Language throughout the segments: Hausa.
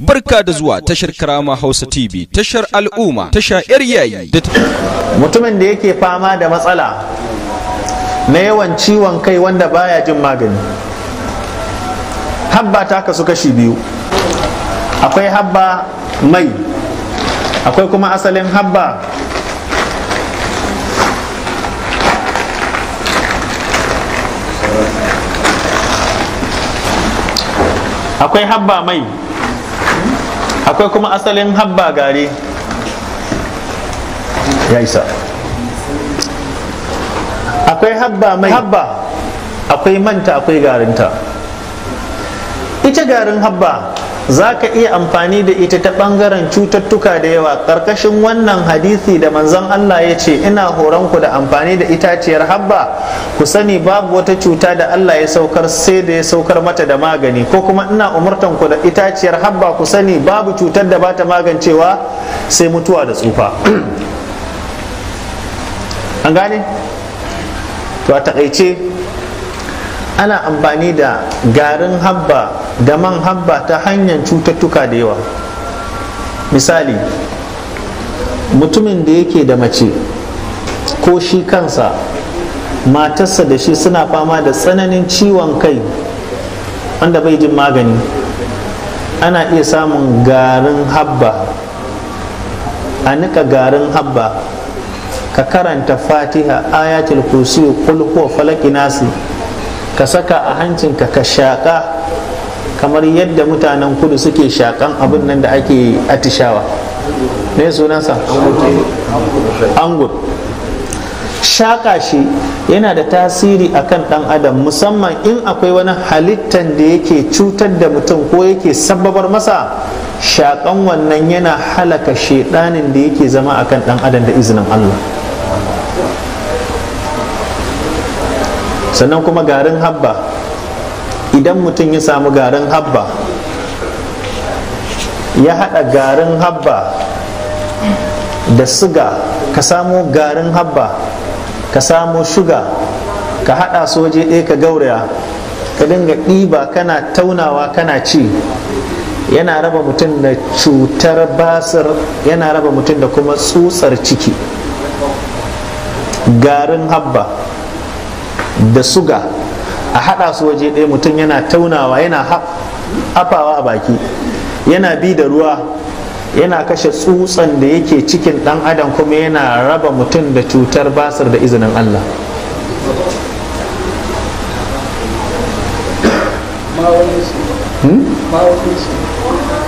Barka da zuwa tashar Karama Hausa TV, tashar al'umma, tasha 'yar yayi. Mutumin da yake fama da matsala na yawan ciwon kai wanda baya jin magani. Habba ta kasu kashi biyu. Akwai habba mai, akwai kuma asalin habba. Akwai habba mai, akwai kuma asalin habba gari. Ya isa. Akwai habba mai habba, akwai manta, akwai garinta. Ita garin habba za ka iya amfani da ita ta ɓangaren cututtuka da yawa. Ƙarƙashin wannan hadisi da manzon Allah ya ce, ina horonku da amfani da itaciyar habba, ku sani babu wata cuta da Allah ya saukar sai da ya saukar mata da magani, ko kuma ina umurtanku da itaciyar habba, ku sani babu cutar da bata magancewa sai mutuwa da tsufa. An gane? To a taƙaice ana amfani da garin habba da man habba ta hanyar cututtuka da yawa. Misali, mutumin da yake da mace ko shi kansa matarsa da shi suna fama da tsananin ciwon kai wanda bai jin magani, ana iya samun garin habba, a nika garin habba, ka karanta fatiha, ayatul kursi, kul huwa, falaki, nasi, ka saka a hancinka ka shaƙa kamar yadda mutanen kudu suke shaƙan abin nan da ake atishawa. Me sunansa? Angur. Shaƙa shi yana da tasiri akan ɗan adam, musamman in akwai wani halittan da yake cutar da mutum ko yake sababar masa. Shaƙan wannan yana halaka shaiɗanin da yake zama akan ɗan adam da izinin Allah. Sannan kuma garin habba, idan mutum ya samu garin habba, ya haɗa garin habba da siga, ka samo garin habba, ka samo shuga, ka haɗa su waje ɗaya ka gauraya, ka dinga ɗiba kana taunawa kana ci, yana raba mutum da cutar basir, yana raba mutum da kuma tsutsar ciki. Garin habba da suga a haɗa su waje ɗaya, mutum yana taunawa, yana hafawa a baki, yana bi da ruwa, yana kashe tsutsan da yake cikin ɗan adam, kuma yana raba mutum da cutar basir da izinin Allah.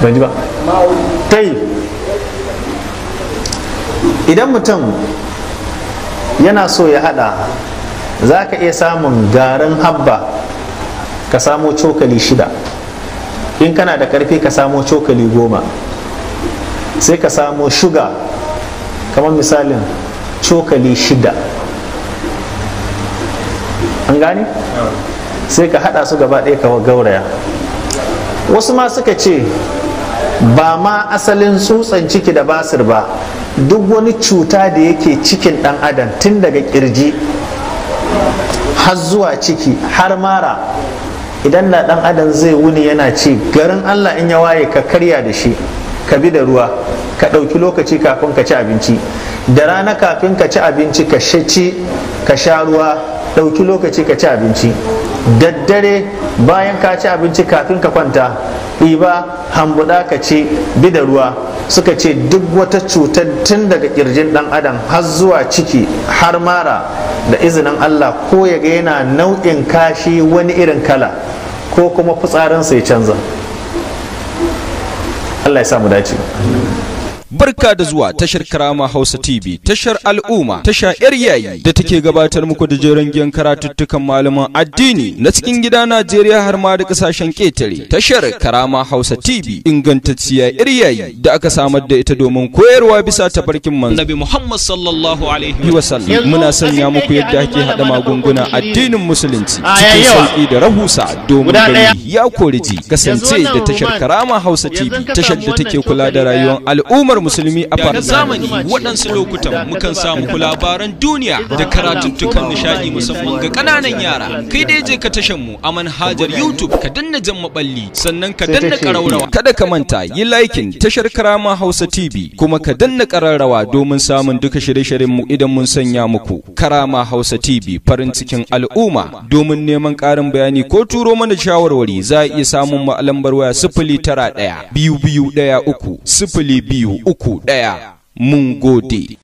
Ban ji ba? Idan mutum yana so ya haɗa, za ka iya samun garin habba, ka samo cokali 6, in kana da ƙarfi ka samo cokali 10, sai ka samo shuga kamar misalin cokali 6. An gane? Sai ka hada su gaba ɗaya ka gauraya. Wasu ma suka ce ba ma asalin tsutsan ciki da basir ba, duk wani cuta da yake cikin ɗan adam, tun daga ƙirji har zuwa ciki har mara, idan na dan adam zai wuni yana ci, garin Allah in ya waye ka karya da shi, ka bi da ruwa, ka ɗauki lokaci kafin ka ci abinci, da rana kafin ka ci abinci ka sha ruwa, ɗauki lokaci ka ci abinci, daddare bayan ka ci abinci kafin ka kwanta, ɗiba hambuɗa ka ci, bi da ruwa. Suka ce duk wata cutar tun daga ƙirjin ɗan adam har zuwa ciki har mara, da izinin Allah ko ya ga yana nau'in kashi wani irin kala, ko kuma fitsarinsa ya canza. Allah ya samu dace. Barka da zuwa tashar Karama Hausa TV, tashar al'umma, tasha 'yar yayi da take gabatar muku da jeren giyan karatuttukan malaman addini na cikin gida Najeriya har ma da kasashen ƙetare. Tashar Karama Hausa TV ingantacciya 'yar yayi da aka samar da ita domin koyarwa bisa tafarkin manzo Nabi Muhammad sallallahu alaihi wa sallam. Muna sanya muku yadda ake hada magunguna addinin musulunci cikin sauki da rahusa domin gani ya koriji. Kasance da tashar Karama Hausa TV, tashar da take kula da rayuwar al'ummar al'ummar musulmi a faɗin zamani waɗansu lokutan mukan samu labaran duniya da karatuttukan nishaɗi musamman ga ƙananan yara. Kai dai je ka tashan mu a manhajar YouTube ka danna jan maballi sannan ka danna ƙararrawa. Kada ka manta yi likin tashar Karama Hausa TV kuma ka danna ƙararrawa domin samun duka shirye-shiryen mu idan mun sanya muku. Karama Hausa TV farin cikin al'umma. Domin neman ƙarin bayani ko turo mana shawarwari za a iya samun mu a lambar waya 091 2213 0231. Mun gode.